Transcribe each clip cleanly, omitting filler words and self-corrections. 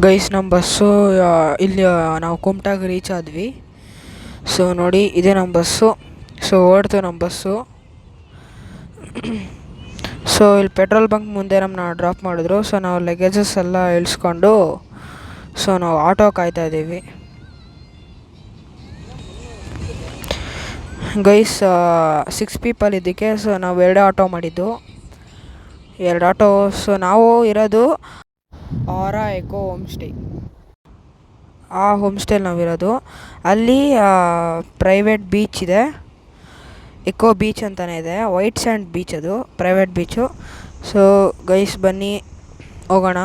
Guys ನಮ್ಮ bus ಇಲ್ಲಿ ನಾವು ಕುಮಟಾಗೆ ರೀಚ್ ಆದ್ವಿ. ಸೊ ನೋಡಿ ಇದೇ ನಮ್ಮ ಬಸ್ಸು. ಸೊ ಓಡ್ತು ನಮ್ಮ ಬಸ್ಸು. ಸೊ ಇಲ್ಲಿ ಪೆಟ್ರೋಲ್ ಬಂಕ್ ಮುಂದೆ ನಮ್ಮನ್ನ ಡ್ರಾಪ್ ಮಾಡಿದ್ರು. ಸೊ ನಾವು ಲಗೇಜಸ್ ಎಲ್ಲ ಇಳಿಸ್ಕೊಂಡು ಸೊ ನಾವು ಆಟೋ ಕಾಯ್ತಾ ಇದ್ದೀವಿ. ಗೈಸ್ 6 ಪೀಪಲ್ ಇದಕ್ಕೆ. ಸೊ ನಾವು 2 ಆಟೋ ಮಾಡಿದ್ದು, 2 ಆಟೋ. ಸೊ ನಾವು ಇರೋದು ಆರಾ ಎಕೋ ಹೋಮ್ ಸ್ಟೇ. ಆ ಹೋಮ್ ಸ್ಟೇಲಿ ನಾವಿರೋದು. ಅಲ್ಲಿ ಪ್ರೈವೇಟ್ ಬೀಚ್ ಇದೆ, ಎಕೋ ಬೀಚ್ ಅಂತಲೇ ಇದೆ. ವೈಟ್ ಸ್ಯಾಂಡ್ ಬೀಚ್, ಅದು ಪ್ರೈವೇಟ್ ಬೀಚು. ಸೊ ಗೈಸ್ ಬನ್ನಿ ಹೋಗೋಣ.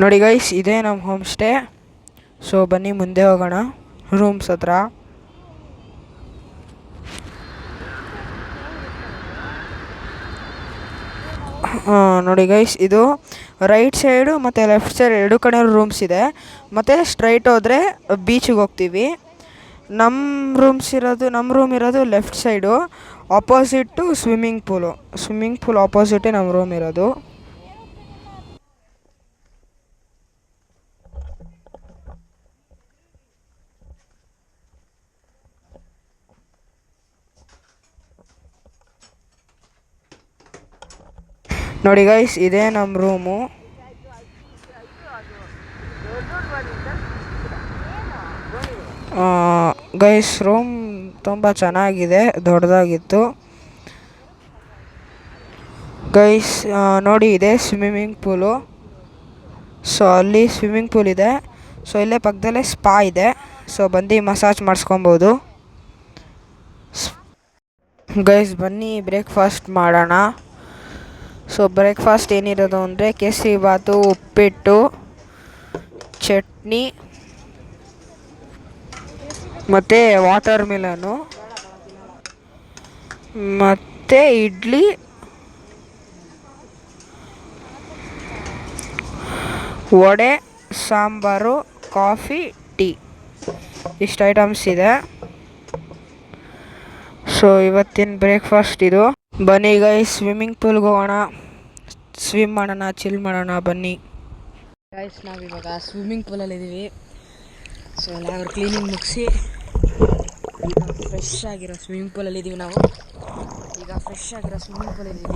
ನೋಡಿ ಗೈಸ್, ಇದೇ ನಮ್ಮ ಹೋಮ್ ಸ್ಟೇ. ಸೊ ಬನ್ನಿ ಮುಂದೆ ಹೋಗೋಣ ರೂಮ್ಸ್ ಹತ್ರ. ನೋಡಿ ಗೈಸ್, ಇದು ರೈಟ್ ಸೈಡು ಮತ್ತು ಲೆಫ್ಟ್ ಸೈಡ್ 2 ಕಡೆ ರೂಮ್ಸ್ ಇದೆ. ಮತ್ತು ಸ್ಟ್ರೈಟ್ ಹೋದರೆ ಬೀಚಿಗೆ ಹೋಗ್ತೀವಿ. ನಮ್ಮ ರೂಮ್ ಇರೋದು left side, opposite swimming pool ಆಪೋಸಿಟೇ ನಮ್ಮ ರೂಮ್ ಇರೋದು. ನೋಡಿ ಗೈಸ್, ಇದೇ ನಮ್ಮ ರೂಮು. ಗೈಸ್ ರೂಮ್ ತುಂಬ ಚೆನ್ನಾಗಿದೆ, ದೊಡ್ಡದಾಗಿತ್ತು. ಗೈಸ್ ನೋಡಿ, ಇದೆ ಸ್ವಿಮ್ಮಿಂಗ್ ಪೂಲು. ಸೊ ಅಲ್ಲಿ ಸ್ವಿಮ್ಮಿಂಗ್ ಪೂಲ್ ಇದೆ. ಸೊ ಇಲ್ಲೇ ಪಕ್ಕದಲ್ಲೇ ಸ್ಪಾ ಇದೆ. ಸೊ ಬಂದು ಮಸಾಜ್ ಮಾಡಿಸ್ಕೊಬೋದು. ಗೈಸ್ ಬನ್ನಿ ಬ್ರೇಕ್ಫಾಸ್ಟ್ ಮಾಡೋಣ. ಸೊ ಬ್ರೇಕ್ಫಾಸ್ಟ್ ಏನಿರೋದು ಅಂದರೆ ಕೇಸರಿ ಬಾತು, ಉಪ್ಪಿಟ್ಟು, ಚಟ್ನಿ ಮತ್ತು ವಾಟರ್ ಮಿಲನು ಮತ್ತು ಇಡ್ಲಿ, ವಡೆ, ಸಾಂಬಾರು, ಕಾಫಿ, ಟೀ, ಇಷ್ಟು ಐಟಮ್ಸ್ ಇದೆ. ಸೊ ಇವತ್ತಿನ ಬ್ರೇಕ್ಫಾಸ್ಟ್ ಇದು. ಬನ್ನಿ ಗೈಸ್ ಸ್ವಿಮ್ಮಿಂಗ್ ಪೂಲ್ಗೆ ಹೋಗೋಣ, ಸ್ವಿಮ್ ಮಾಡೋಣ, ಚಿಲ್ ಮಾಡೋಣ. ಬನ್ನಿ ಗೈಸ್, ನಾವಿವಾಗ ಸ್ವಿಮ್ಮಿಂಗ್ ಪೂಲಲ್ಲಿದ್ದೀವಿ. ಸೊ ಎಲ್ಲ ಕ್ಲೀನಿಂಗ್ ಮುಗಿಸಿ ಫ್ರೆಶ್ ಆಗಿರೋ ಸ್ವಿಮ್ಮಿಂಗ್ ಪೂಲಲ್ಲಿದ್ದೀವಿ ನಾವು. ಈಗ ಫ್ರೆಶ್ ಆಗಿರೋ ಸ್ವಿಮ್ಮಿಂಗ್ ಪೂಲಲ್ಲಿದ್ದೀವಿ.